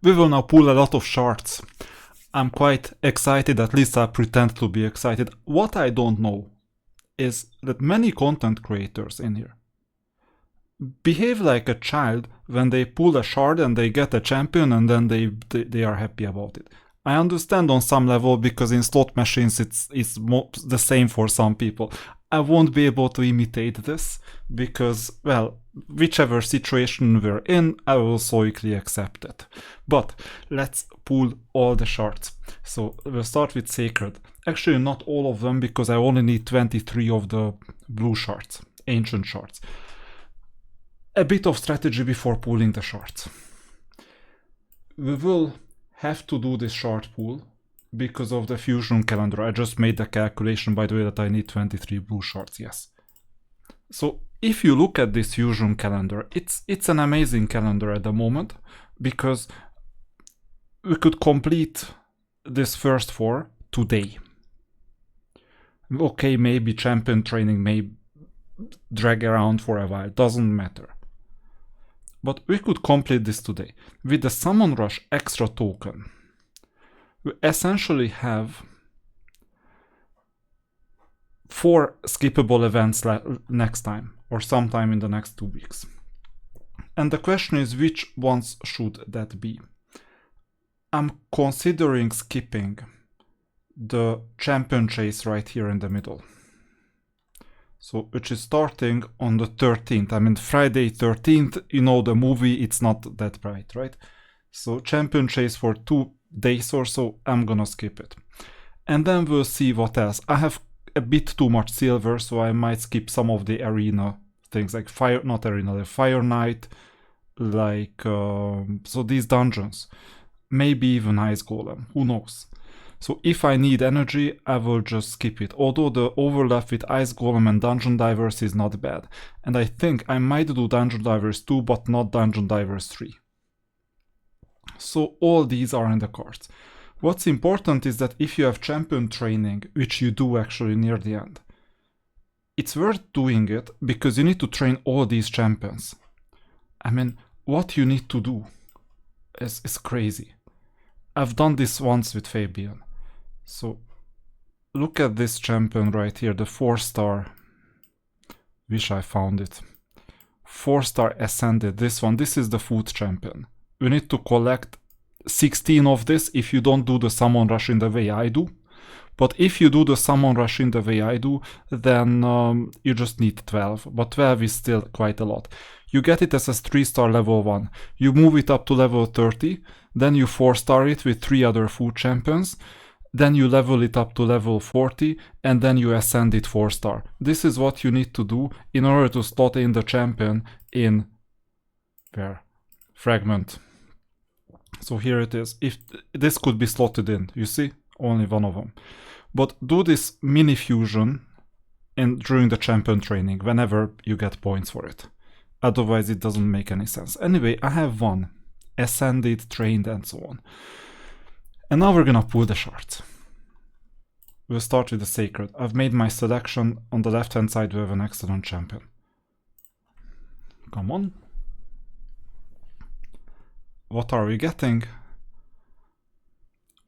We will now pull a lot of shards. I'm quite excited, at least I pretend to be excited. What I don't know is that many content creators in here behave like a child when they pull a shard and they get a champion and then they are happy about it. I understand on some level because in slot machines it's the same for some people. I won't be able to imitate this because, well, whichever situation we're in, I will stoically accept it. But let's pull all the shards. So we'll start with Sacred. Actually, not all of them because I only need 23 of the blue shards, ancient shards. A bit of strategy before pulling the shards. We will have to do this shard pull because of the fusion calendar. I just made the calculation, by the way, that I need 23 blue shards, yes. So if you look at this fusion calendar, it's an amazing calendar at the moment because we could complete this first 4 today. Okay, maybe champion training may drag around for a while, doesn't matter. But we could complete this today. With the Summon Rush extra token, we essentially have 4 skippable events next time, or sometime in the next 2 weeks. And the question is, which ones should that be? I'm considering skipping the champion chase right here in the middle. So, which is starting on the 13th. I mean, Friday 13th, you know the movie, it's not that bright, right? So, champion chase for 2 days or so, I'm gonna skip it. And then we'll see what else. I have a bit too much silver, so I might skip some of the arena things, like the Fire Knight, like, so these dungeons. Maybe even Ice Golem, who knows? So if I need energy, I will just skip it. Although the overlap with Ice Golem and Dungeon Divers is not bad. And I think I might do Dungeon Divers 2, but not Dungeon Divers 3. So all these are in the cards. What's important is that if you have champion training, which you do actually near the end, it's worth doing it because you need to train all these champions. I mean, what you need to do is crazy. I've done this once with Fabian. So look at this champion right here, the 4-star. Wish I found it. 4-star Ascended, this one. This is the food champion. You need to collect 16 of this if you don't do the summon rush in the way I do. But if you do the summon rush in the way I do, then you just need 12. But 12 is still quite a lot. You get it as a 3-star level 1. You move it up to level 30. Then you 4-star it with 3 other food champions. Then you level it up to level 40. And then you ascend it 4-star. This is what you need to do in order to slot in the champion in where? Fragment. So here it is. If this could be slotted in, you see? Only one of them. But do this mini fusion during the champion training, whenever you get points for it. Otherwise it doesn't make any sense. Anyway, I have one. Ascended, trained, and so on. And now we're gonna pull the shards. We'll start with the Sacred. I've made my selection. On the left hand side we have an excellent champion. Come on. What are we getting?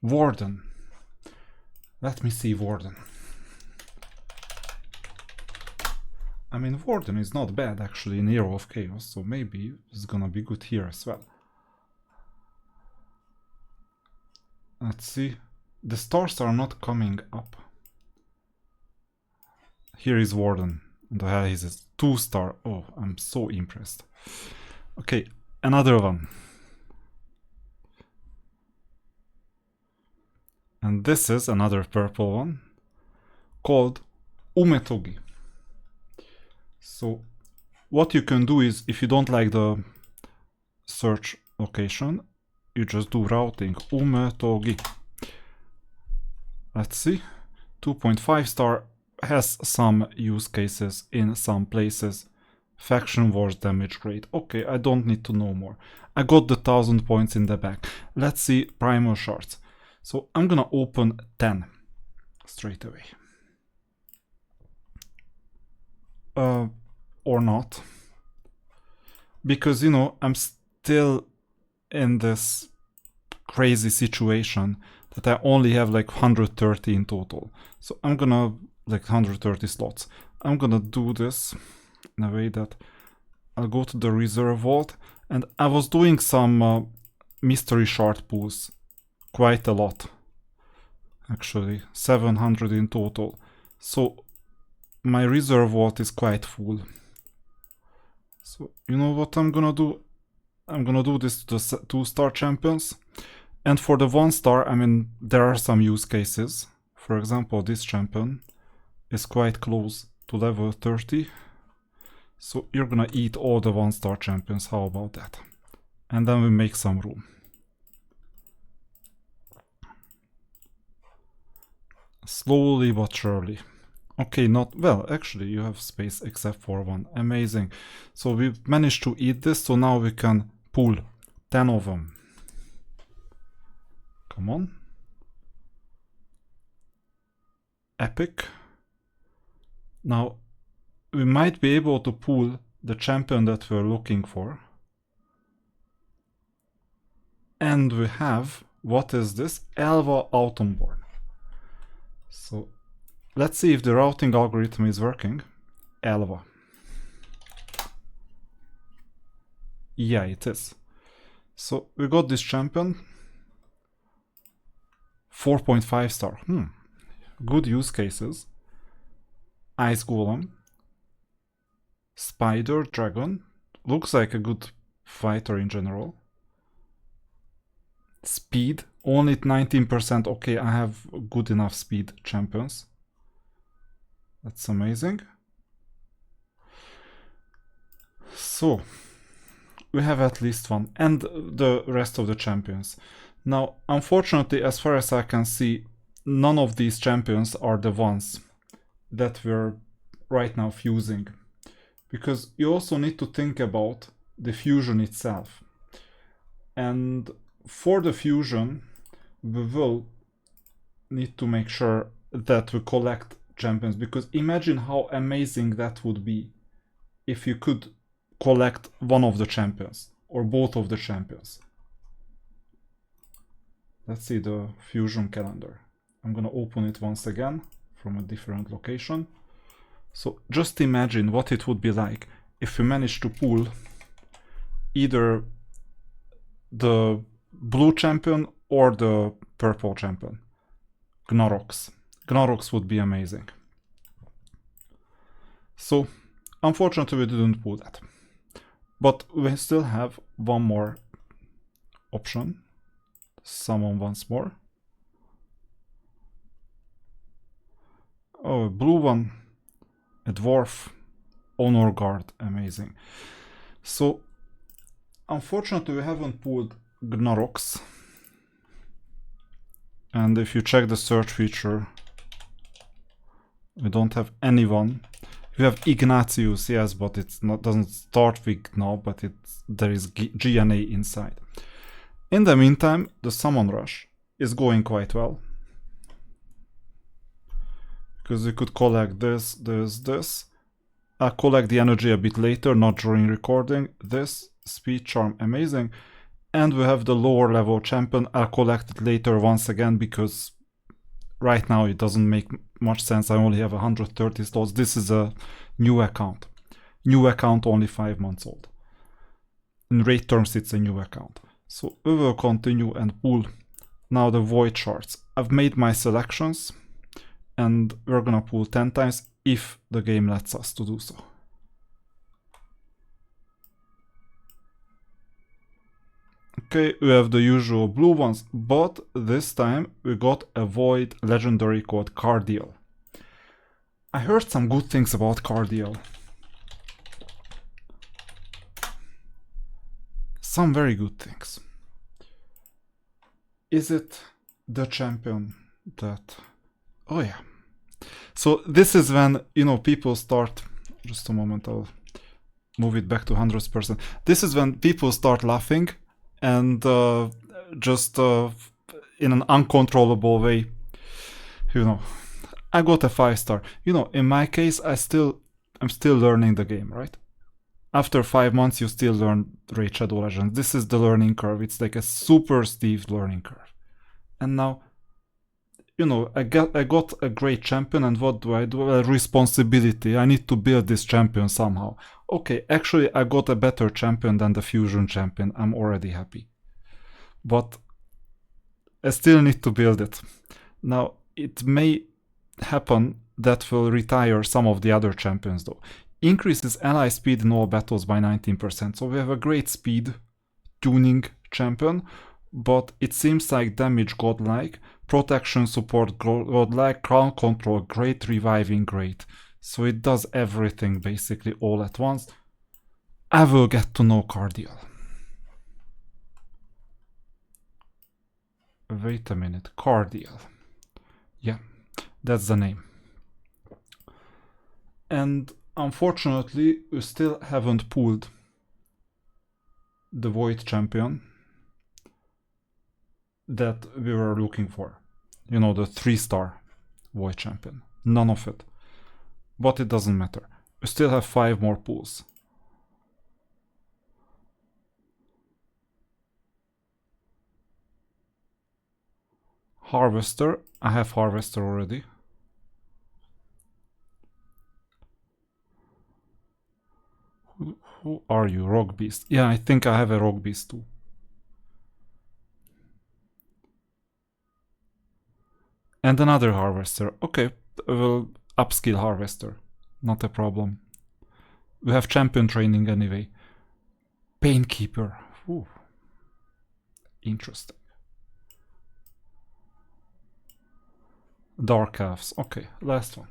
Warden. Let me see Warden. I mean, Warden is not bad actually in Hero of Chaos, so maybe it's gonna be good here as well. Let's see. The stars are not coming up. Here is Warden. He's a 2-star. Oh, I'm so impressed. Okay, another one. And this is another purple one called Umetogi. So what you can do is, if you don't like the search location, you just do routing Umetogi. Let's see. 2.5-star has some use cases in some places. Faction Wars damage rate. Okay, I don't need to know more. I got the 1000 points in the back. Let's see Primal Shards. So I'm gonna open 10 straight away. Or not. Because, you know, I'm still in this crazy situation that I only have like 130 in total. So I'm gonna, like 130 slots. I'm gonna do this in a way that I'll go to the reserve vault, and I was doing some mystery shard pulls, quite a lot. Actually, 700 in total. So my reserve vault is quite full. So you know what I'm gonna do? I'm gonna do this to the 2-star champions. And for the 1-star, I mean, there are some use cases. For example, this champion is quite close to level 30. So you're gonna eat all the 1-star champions, how about that? And then we make some room. Slowly but surely. Okay, not well, actually you have space except for one. Amazing. So we managed to eat this, so now we can pull 10 of them. Come on. Epic. Now we might be able to pull the champion that we're looking for. And we have, what is this? Elva Autumnborn. So let's see if the routing algorithm is working. Elva. Yeah, it is. So we got this champion. 4.5 star. Good use cases. Ice Golem. Spider, Dragon. Looks like a good fighter in general. Speed. Only at 19%. Okay, I have good enough speed champions. That's amazing. So, we have at least one. And the rest of the champions. Now, unfortunately, as far as I can see, none of these champions are the ones that we're right now fusing. Because you also need to think about the fusion itself. And for the fusion, we will need to make sure that we collect champions, because imagine how amazing that would be if you could collect one of the champions or both of the champions. Let's see the fusion calendar. I'm gonna open it once again from a different location. So just imagine what it would be like if we managed to pull either the blue champion or the purple champion. Gnorox. Gnorox would be amazing. So, unfortunately we didn't pull that. But we still have one more option. Summon once more. Oh, a blue one. A dwarf. Honor Guard. Amazing. So, unfortunately we haven't pulled Gnorox. And if you check the search feature, we don't have anyone. We have Ignatius, yes, but it doesn't start with Gno, but there is GNA inside. In the meantime, the summon rush is going quite well. Because we could collect this. I'll collect the energy a bit later, not during recording. This, speed charm, amazing. And we have the lower level champion. I'll collect it later once again, because right now it doesn't make much sense. I only have 130 slots. This is a new account. New account, only 5 months old. In rate terms, it's a new account. So we will continue and pull now the void shards. I've made my selections and we're gonna pull 10 times if the game lets us to do so. Okay, we have the usual blue ones, but this time we got a void legendary called Cardiel. I heard some good things about Cardiel. Some very good things. Is it the champion that... Oh yeah. So this is when, you know, people start... Just a moment, I'll move it back to 100%. This is when people start laughing and just in an uncontrollable way, you know, I got a 5-star. You know, in my case, I'm still learning the game, right? after 5 months you still learn Raid Shadow Legends. This is the learning curve. It's like a super steep learning curve. And now, you know, I got a great champion, and what do? A responsibility. I need to build this champion somehow. Okay, actually I got a better champion than the fusion champion. I'm already happy. But I still need to build it. Now, it may happen that will retire some of the other champions though. Increases ally speed in all battles by 19%. So we have a great speed tuning champion, but it seems like damage godlike, protection support godlike, crown control great, reviving great. So it does everything basically all at once. I will get to know Cardiel. Wait a minute, Cardiel. Yeah, that's the name. And unfortunately, we still haven't pulled the Void champion that we were looking for. You know, the 3-star Void champion. None of it. But it doesn't matter. We still have 5 more pulls. Harvester. I have Harvester already. Who are you? Rock Beast. Yeah, I think I have a Rock Beast too. And another Harvester. Okay, we'll upskill Harvester. Not a problem. We have champion training anyway. Painkeeper. Ooh. Interesting. Dark Elves. Okay, last one.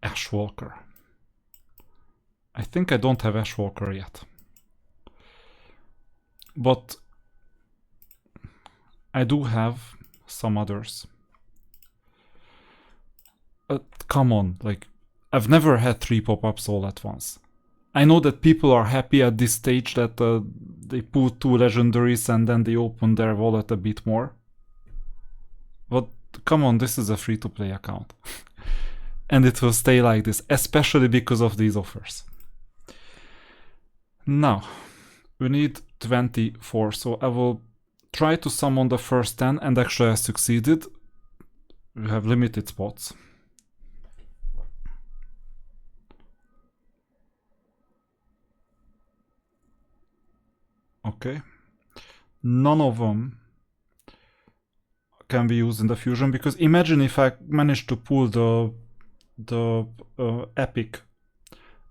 Ashwalker. I think I don't have Ashwalker yet. But I do have some others. Come on, like, I've never had 3 pop-ups all at once. I know that people are happy at this stage that they put 2 legendaries and then they open their wallet a bit more. But come on, this is a free-to-play account. And it will stay like this, especially because of these offers. Now, we need 24, so I will try to summon the first 10, and actually I succeeded. We have limited spots. Okay. None of them can be used in the fusion, because imagine if I managed to pull the epic,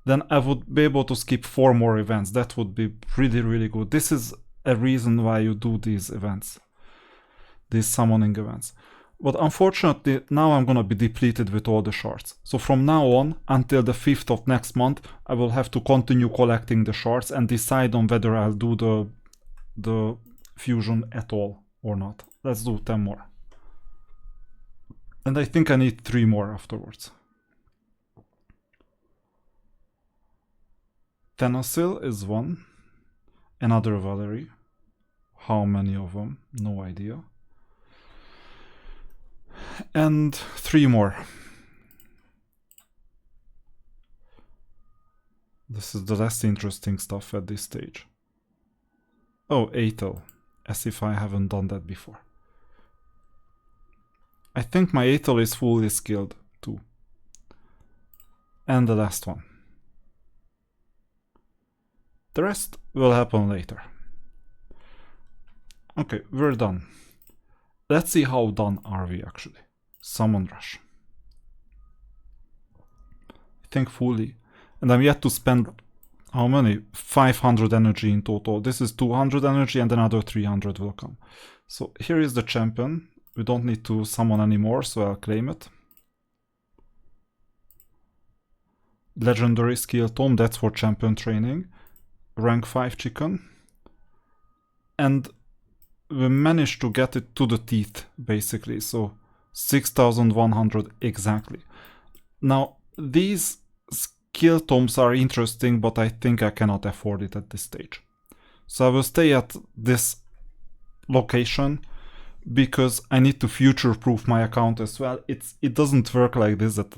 then I would be able to skip 4 more events. That would be really, really good. This is a reason why you do these events, these summoning events. But unfortunately, now I'm gonna be depleted with all the shards. So from now on, until the 5th of next month, I will have to continue collecting the shards and decide on whether I'll do the fusion at all or not. Let's do 10 more. And I think I need 3 more afterwards. Tenasil is 1. Another Valerie. How many of them? No idea. And 3 more. This is the less interesting stuff at this stage. Oh, Aethel. As if I haven't done that before. I think my Aethel is fully skilled too. And the last one. The rest will happen later. Okay, we're done. Let's see how done are we actually. Summon Rush. I think fully. And I'm yet to spend, how many? 500 energy in total. This is 200 energy and another 300 will come. So here is the champion. We don't need to summon anymore, so I'll claim it. Legendary skill tome, that's for champion training. Rank 5 chicken. And we managed to get it to the teeth, basically. So 6,100 exactly. Now, these skill tomes are interesting, but I think I cannot afford it at this stage. So I will stay at this location because I need to future-proof my account as well. It doesn't work like this that,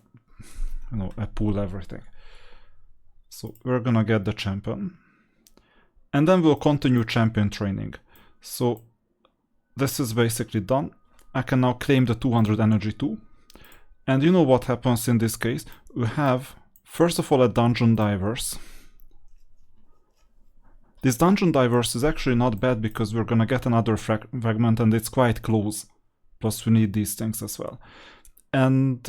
you know, I pull everything. So we're gonna get the champion. And then we'll continue champion training. So this is basically done. I can now claim the 200 energy too. And you know what happens in this case? We have, first of all, a dungeon divers. This dungeon divers is actually not bad because we're gonna get another fragment and it's quite close. Plus we need these things as well. And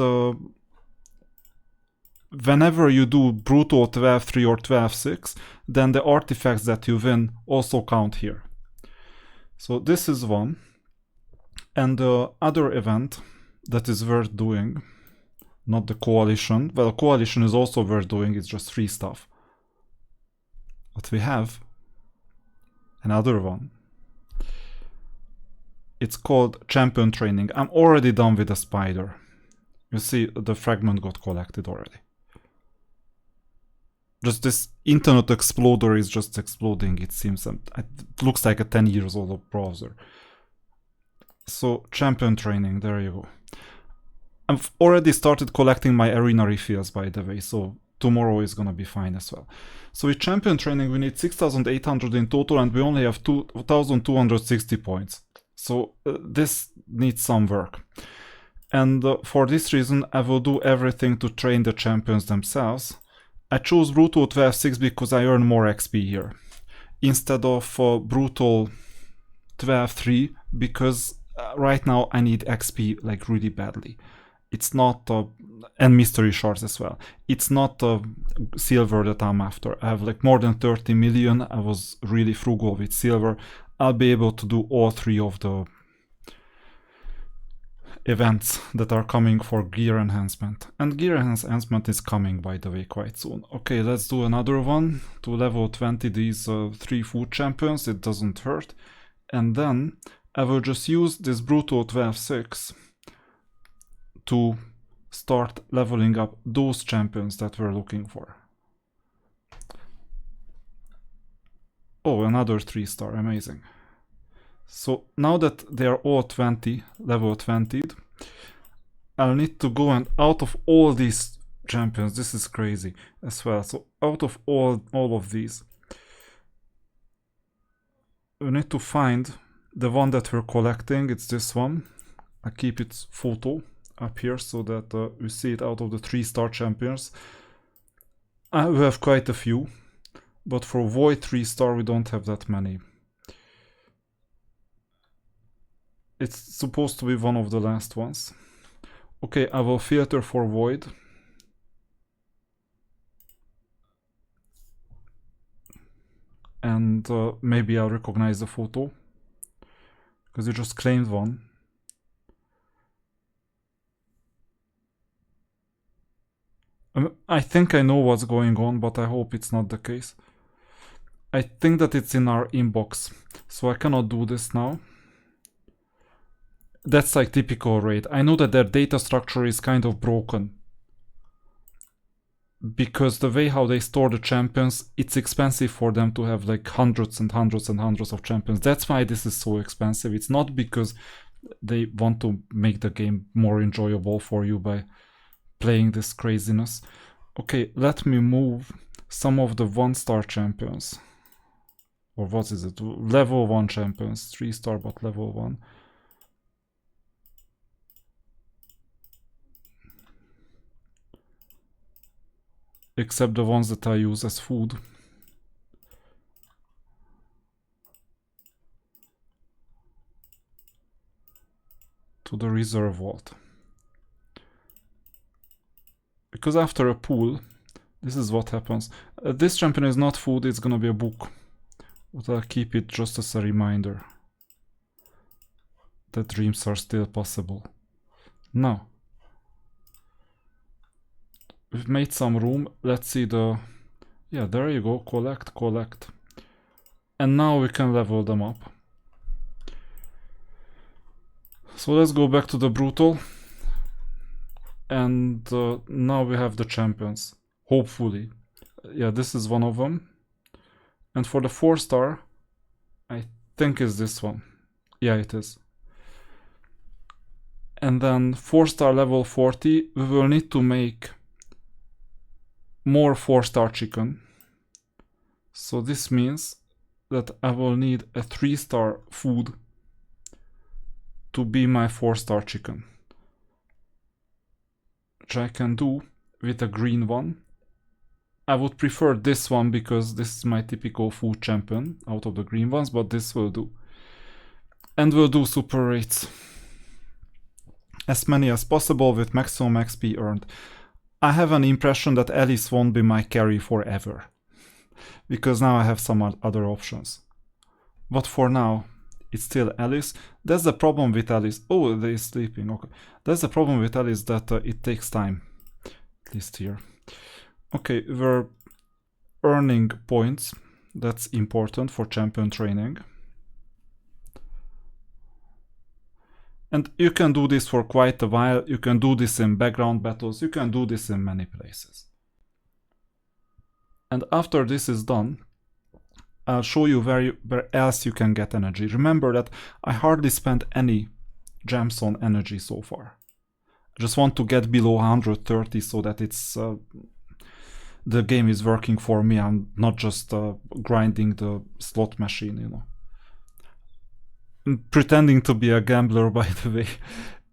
whenever you do brutal 12-3 or 12-6, then the artifacts that you win also count here. So this is one. And the other event that is worth doing, not the coalition. Well, coalition is also worth doing, it's just free stuff. But we have another one. It's called champion training. I'm already done with the spider. You see, the fragment got collected already. Just this internet exploder is just exploding, it seems. It looks like a 10 years old browser. So, champion training, there you go. I've already started collecting my arena refills, by the way, so tomorrow is gonna be fine as well. So with champion training we need 6,800 in total and we only have 2,260 points. So this needs some work. And for this reason I will do everything to train the champions themselves. I chose Brutal 12-6 because I earn more XP here. Instead of Brutal 12-3 because right now I need XP like really badly. It's not, and mystery shards as well. It's not silver that I'm after. I have like more than 30 million. I was really frugal with silver. I'll be able to do all three of the events that are coming for gear enhancement. And gear enhancement is coming, by the way, quite soon. Okay, let's do another one to level 20 these 3 food champions. It doesn't hurt. And then I will just use this Brutal 12-6 to start leveling up those champions that we're looking for. Oh, another 3-star, amazing. So now that they are all 20, level 20'd, I'll need to go and out of all these champions, this is crazy as well. So out of all of these, we need to find the one that we're collecting. It's this one. I keep its photo up here so that we see it out of the 3-star champions. We have quite a few, but for Void 3-star we don't have that many. It's supposed to be one of the last ones. Okay, I will filter for Void. And maybe I'll recognize the photo, because you just claimed one. I think I know what's going on, but I hope it's not the case. I think that it's in our inbox, so I cannot do this now. That's like typical raid. I know that their data structure is kind of broken. Because the way how they store the champions, it's expensive for them to have like hundreds and hundreds and hundreds of champions. That's why this is so expensive. It's not because they want to make the game more enjoyable for you by playing this craziness. Okay, let me move some of the 1-star champions. Or what is it? Level 1 champions. 3-star but level 1. Except the ones that I use as food. To the reserve vault. Because after a pool, this is what happens. This champion is not food, it's gonna be a book. But I'll keep it just as a reminder that dreams are still possible. Now, we've made some room. Let's see the... Yeah, there you go. Collect, collect. And now we can level them up. So let's go back to the Brutal. And now we have the champions. Hopefully. Yeah, this is one of them. And for the 4-star, I think is this one. Yeah, it is. And then 4-star level 40, we will need to make more 4-star chicken. So this means that I will need a 3-star food to be my 4-star chicken, which I can do with a green one. I would prefer this one because this is my typical food champion out of the green ones, but this will do. And we'll do super rates. As many as possible with maximum XP earned. I have an impression that Alice won't be my carry forever, because now I have some other options. But for now, it's still Alice. That's the problem with Alice. Oh, they're sleeping. Okay. That's the problem with Alice, that it takes time. At least here. Okay, we're earning points. That's important for champion training. And you can do this for quite a while. You can do this in background battles. You can do this in many places. And after this is done, I'll show you where else you can get energy. Remember that I hardly spent any gems on energy so far. I just want to get below 130 so that it's the game is working for me. I'm not just grinding the slot machine, you know. I'm pretending to be a gambler, by the way.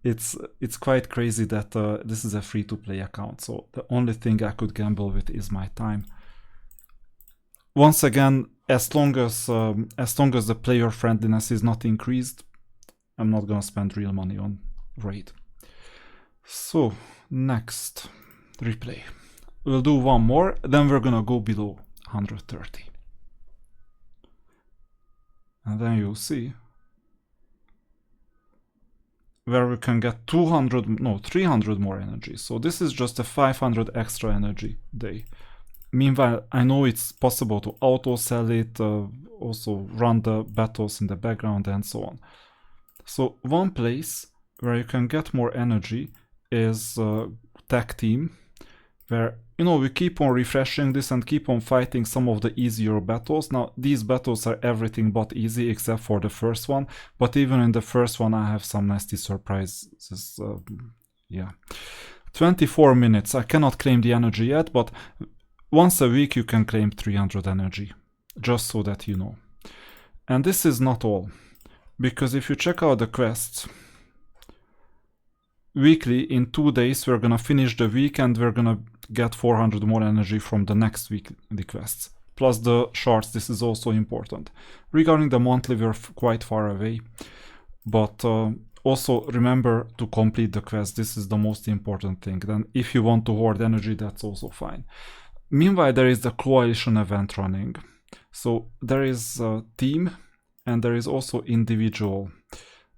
It's quite crazy that this is a free-to-play account, so the only thing I could gamble with is my time. Once again, as long as the player friendliness is not increased, I'm not gonna spend real money on raid. So next replay, we'll do one more, then we're gonna go below 130, and then you'll see where we can get 300 more energy. So this is just a 500 extra energy day. Meanwhile, I know it's possible to auto sell it, also run the battles in the background and so on. So one place where you can get more energy is tag team, where, you know, we keep on refreshing this and keep on fighting some of the easier battles. Now, these battles are everything but easy except for the first one, but even in the first one I have some nasty surprises. Yeah, 24 minutes. I cannot claim the energy yet, but once a week you can claim 300 energy, just so that you know. And this is not all, because if you check out the quests, weekly, in 2 days, we're gonna finish the week and we're gonna get 400 more energy from the next weekly quests. Plus the shards, this is also important. Regarding the monthly, we're quite far away, but also remember to complete the quest. This is the most important thing. Then if you want to hoard energy, that's also fine. Meanwhile, there is the coalition event running. So there is a team and there is also individual.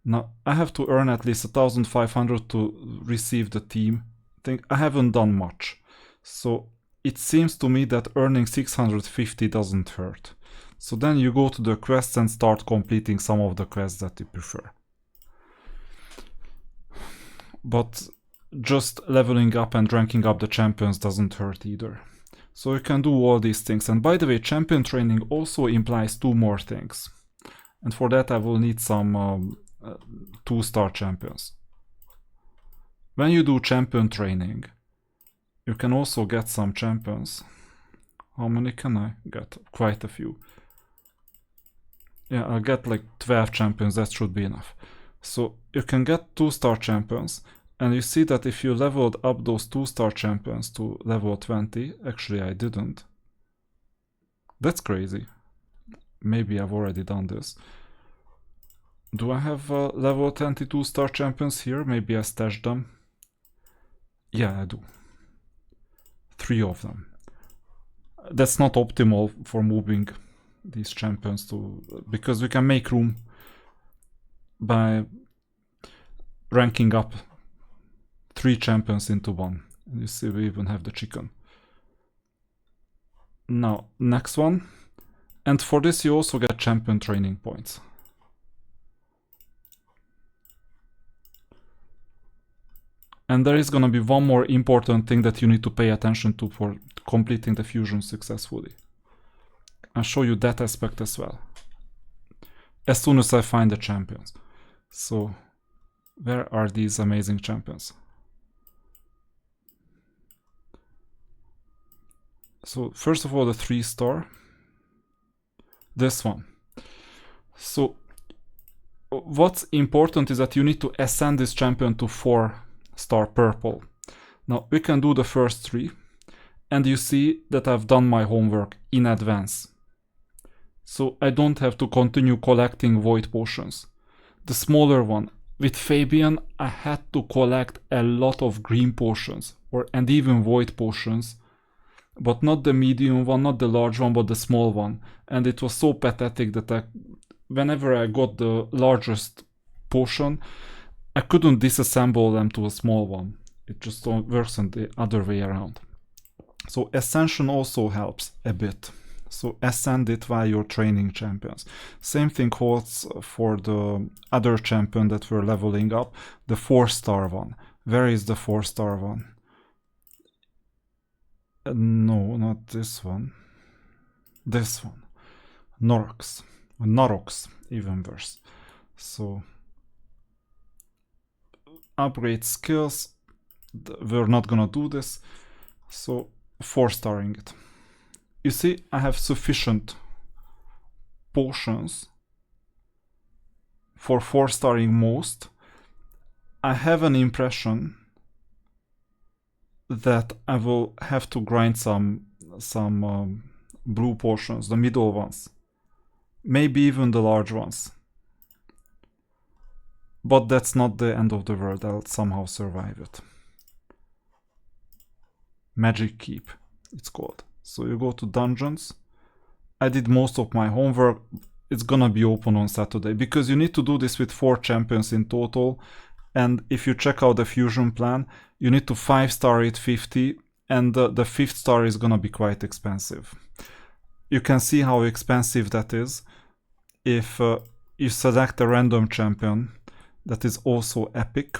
Now, I have to earn at least 1,500 to receive the team thing. I haven't done much. So it seems to me that earning 650 doesn't hurt. So then you go to the quests and start completing some of the quests that you prefer. But just leveling up and ranking up the champions doesn't hurt either. So you can do all these things. And by the way, champion training also implies 2 more things. And for that I will need some 2-star champions. When you do champion training, you can also get some champions. How many can I get? Quite a few. Yeah, I'll get like 12 champions, that should be enough. So you can get 2-star champions, and you see that if you leveled up those 2-star champions to level 20, actually I didn't. That's crazy. Maybe I've already done this. Do I have level 22 star champions here? Maybe I stashed them. Yeah, I do. 3 of them. That's not optimal for moving these champions to, because we can make room by ranking up 3 champions into 1. You see, we even have the chicken. Now, next one. And for this you also get champion training points. And there is gonna be one more important thing that you need to pay attention to for completing the fusion successfully. I'll show you that aspect as well, as soon as I find the champions. So Where are these amazing champions? So first of all, the 3-star. This one. So what's important is that you need to ascend this champion to 4-star purple. Now we can do the first 3, and you see that I've done my homework in advance. So I don't have to continue collecting void potions. The smaller one, with Fabian, I had to collect a lot of green potions, and even void potions, but not the medium one, not the large one, but the small one. And it was so pathetic that whenever I got the largest potion, I couldn't disassemble them to a small one. It just works in the other way around. So ascension also helps a bit. So ascend it while you're training champions. Same thing holds for the other champion that we're leveling up, the 4-star one. Where is the 4-star one? No, not this one. This one. Norox, even worse. So upgrade skills. We're not gonna do this. So 4-starring it. You see, I have sufficient potions for 4-starring most. I have an impression that I will have to grind some blue potions, the middle ones. Maybe even the large ones. But that's not the end of the world, I'll somehow survive it. Magic Keep, it's called. So you go to dungeons. I did most of my homework. It's gonna be open on Saturday, because you need to do this with 4 champions in total. And if you check out the fusion plan, you need to 5-star it 50, and the 5th star is gonna be quite expensive. You can see how expensive that is if you select a random champion that is also epic.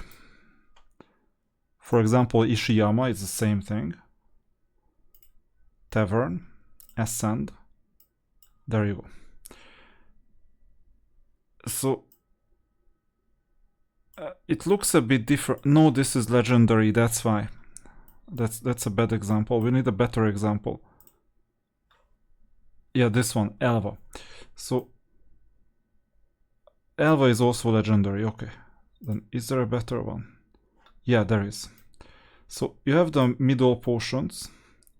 For example, Ishiyama is the same thing. Tavern, ascend. There you go. So it looks a bit different. No, this is legendary, that's why. That's a bad example. We need a better example. Yeah, this one, Elva. So Elva is also legendary. Okay, then is there a better one? Yeah, there is. So you have the middle potions,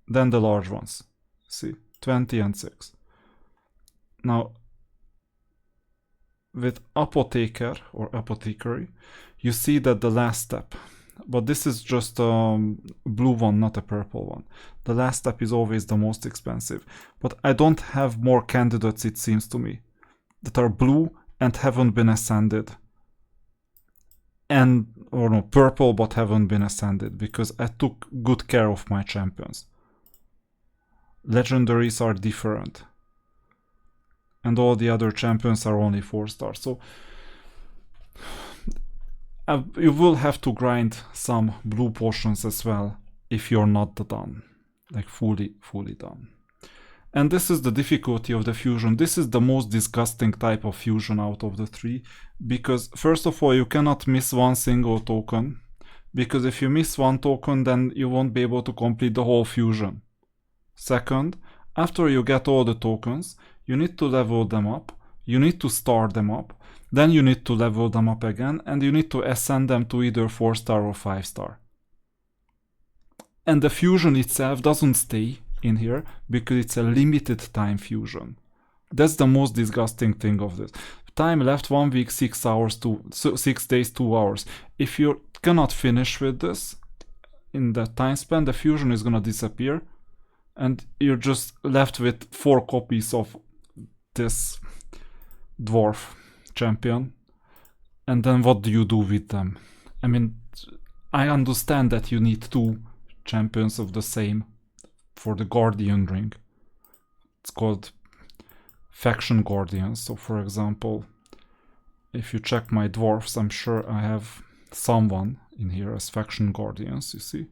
then the large ones. See, 20 and 6. Now with Apotheker or Apothecary, you see that the last step, but this is just a blue one, not a purple one. The last step is always the most expensive. But I don't have more candidates, it seems to me, that are blue and haven't been ascended. And, or no, purple but haven't been ascended, because I took good care of my champions. Legendaries are different. And all the other champions are only 4-star. So you will have to grind some blue potions as well if you're not done, like fully done. And this is the difficulty of the fusion. This is the most disgusting type of fusion out of the 3, because first of all, you cannot miss one single token, because if you miss one token, then you won't be able to complete the whole fusion. Second, after you get all the tokens, you need to level them up, you need to star them up, then you need to level them up again, and you need to ascend them to either 4-star or 5-star. And the fusion itself doesn't stay in here, because it's a limited time fusion. That's the most disgusting thing of this. Time left 1 week, 6 hours to 6 days, 2 hours. If you cannot finish with this in that time span, the fusion is gonna disappear, and you're just left with 4 copies of this dwarf champion. And then what do you do with them? I mean, I understand that you need 2 champions of the same for the Guardian ring. It's called Faction Guardians. So for example, if you check my dwarfs, I'm sure I have someone in here as Faction Guardians, you see.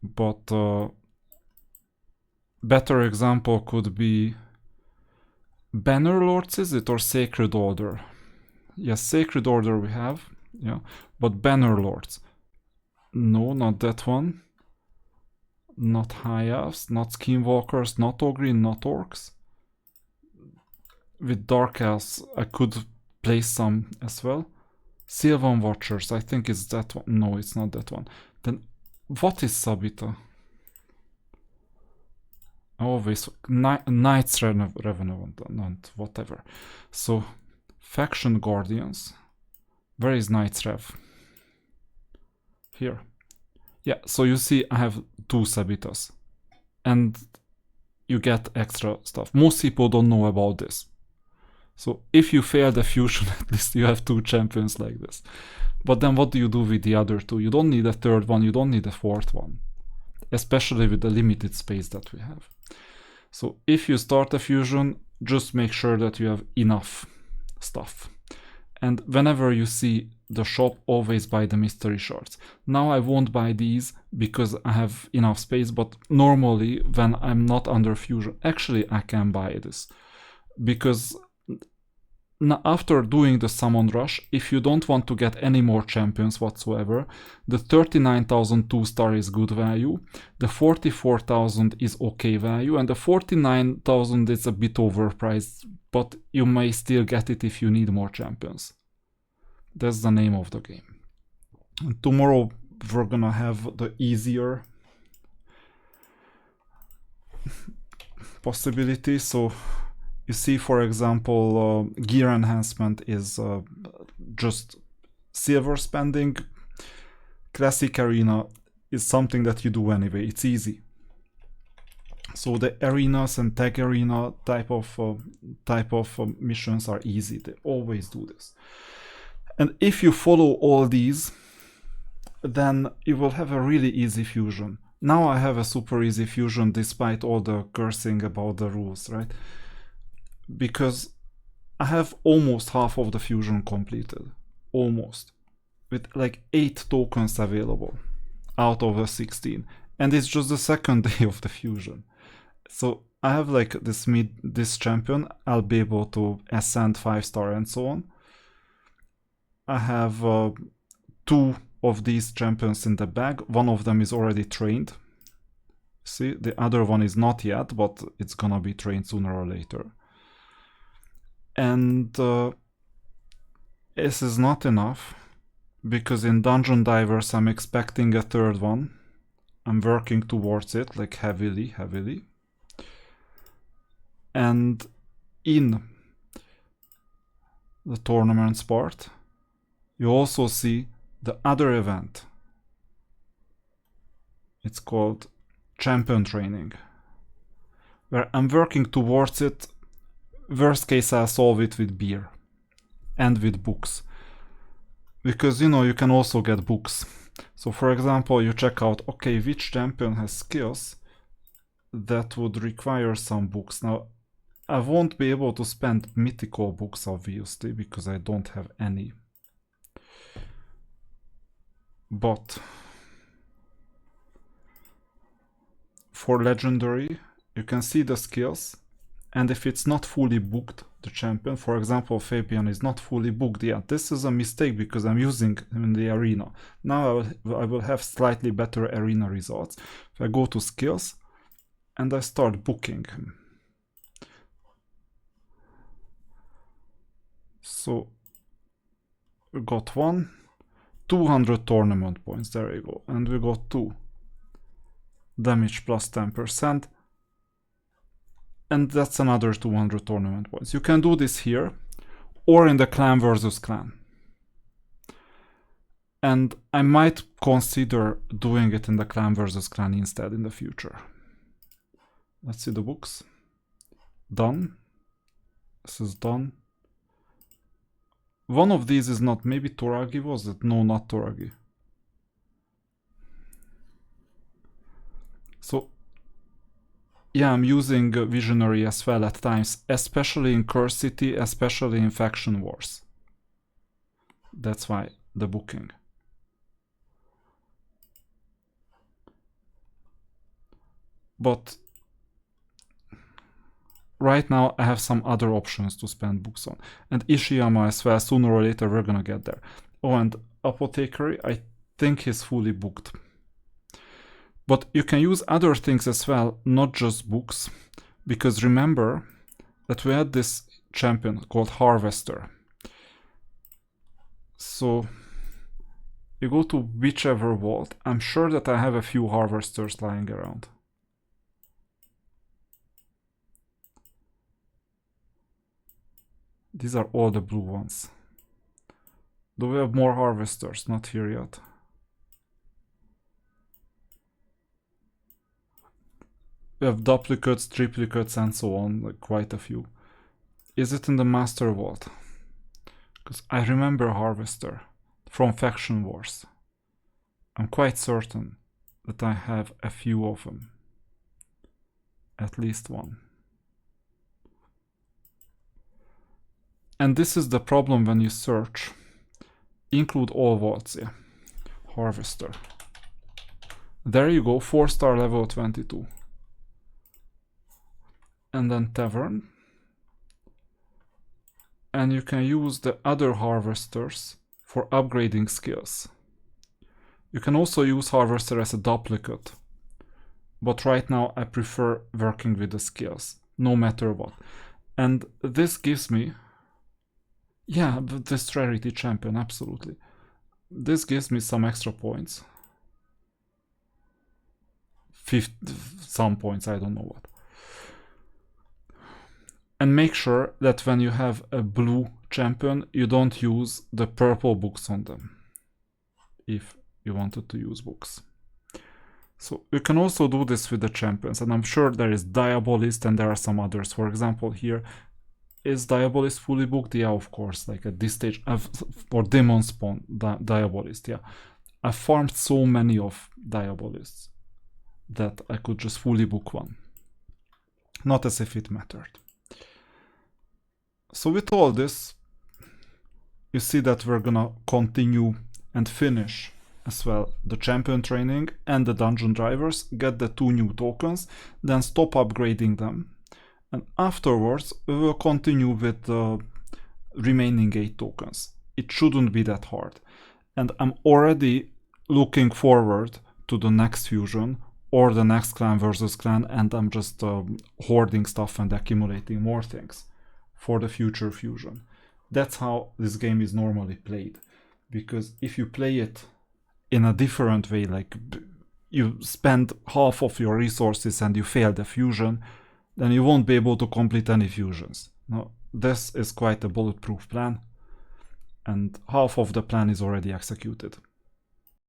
But better example could be Banner Lords, is it? Or Sacred Order? Yes, Sacred Order we have. Yeah, but Banner Lords. No, not that one. Not High Elves, not Skinwalkers, not Ogre, not Orcs. With Dark Elves, I could place some as well. Sylvan Watchers, I think it's that one. No, it's not that one. Then, what is Sabita? Always Knights Revenant, whatever. So, Faction Guardians. Where is Knights Rev? Here. Yeah, so you see I have 2 Sabitas. And you get extra stuff. Most people don't know about this. So if you fail the fusion, at least you have 2 champions like this. But then what do you do with the other 2? You don't need a 3rd one, you don't need a 4th one. Especially with the limited space that we have. So if you start a fusion, just make sure that you have enough stuff. And whenever you see the shop, always buy the mystery shards. Now I won't buy these because I have enough space, but normally when I'm not under fusion, actually I can buy this. Because after doing the summon rush, if you don't want to get any more champions whatsoever, the 39,000 2-star is good value, the 44,000 is okay value, and the 49,000 is a bit overpriced, but you may still get it if you need more champions. That's the name of the game. And tomorrow we're gonna have the easier possibility. So you see, for example, gear enhancement is just silver spending. Classic arena is something that you do anyway. It's easy. So the arenas and tag arena type of missions are easy. They always do this. And if you follow all these, then you will have a really easy fusion. Now I have a super easy fusion despite all the cursing about the rules, right? Because I have almost half of the fusion completed. Almost. With like 8 tokens available out of the 16. And it's just the second day of the fusion. So I have like this champion. I'll be able to ascend 5-star and so on. I have 2 of these champions in the bag. One of them is already trained. See, the other one is not yet, but it's gonna be trained sooner or later. And this is not enough, because in Dungeon Divers I'm expecting a 3rd one. I'm working towards it, like heavily. And in the tournaments part, you also see the other event. It's called Champion Training, where I'm working towards it. Worst case, I'll solve it with beer and with books, because you know you can also get books. So for example, you check out, okay, which champion has skills that would require some books. Now I won't be able to spend mythical books obviously because I don't have any, but for legendary you can see the skills. And if it's not fully booked, the champion, for example, Fabian is not fully booked yet. This is a mistake because I'm using him in the arena. Now I will have slightly better arena results. If I go to skills and I start booking him. So we got 1, 200 tournament points, there you go. And we got 2. Damage plus 10%. And that's another 200 tournament points. You can do this here or in the clan versus clan. And I might consider doing it in the clan versus clan instead in the future. Let's see the books. Done. This is done. One of these is not, maybe Toragi was it? No, not Toragi. So yeah, I'm using Visionary as well at times, especially in Curse City, especially in Faction Wars. That's why the booking. But right now I have some other options to spend books on. And Ishiyama as well, sooner or later we're gonna get there. Oh, and apothecary, I think he's fully booked. But you can use other things as well, not just books, because remember that we had this champion called Harvester. So you go to whichever vault. I'm sure that I have a few Harvesters lying around. These are all the blue ones. Do we have more Harvesters? Not here yet. We have duplicates, triplicates, and so on, like quite a few. Is it in the Master Vault? Because I remember Harvester from Faction Wars. I'm quite certain that I have a few of them. At least one. And this is the problem when you search. Include all vaults, yeah. Harvester. There you go, 4-star level 22. And then Tavern. And you can use the other Harvesters for upgrading skills. You can also use Harvester as a duplicate. But right now I prefer working with the skills, no matter what. And this gives me... Yeah, this Rarity Champion, absolutely. This gives me some extra points. 50, some points, I don't know what. And make sure that when you have a blue champion, you don't use the purple books on them. If you wanted to use books. So you can also do this with the champions. And I'm sure there is Diabolist and there are some others. For example, here, is Diabolist fully booked? Yeah, of course. Like at this stage, or Demon Spawn, Diabolist, yeah. I farmed so many of Diabolists that I could just fully book one. Not as if it mattered. So with all this, you see that we're gonna continue and finish as well the champion training and the dungeon drivers, get the 2 new tokens, then stop upgrading them. And afterwards, we will continue with the remaining 8 tokens. It shouldn't be that hard. And I'm already looking forward to the next fusion or the next clan versus clan, and I'm just hoarding stuff and accumulating more things for the future fusion. That's how this game is normally played. Because if you play it in a different way, like you spend half of your resources and you fail the fusion, then you won't be able to complete any fusions. Now, this is quite a bulletproof plan, and half of the plan is already executed.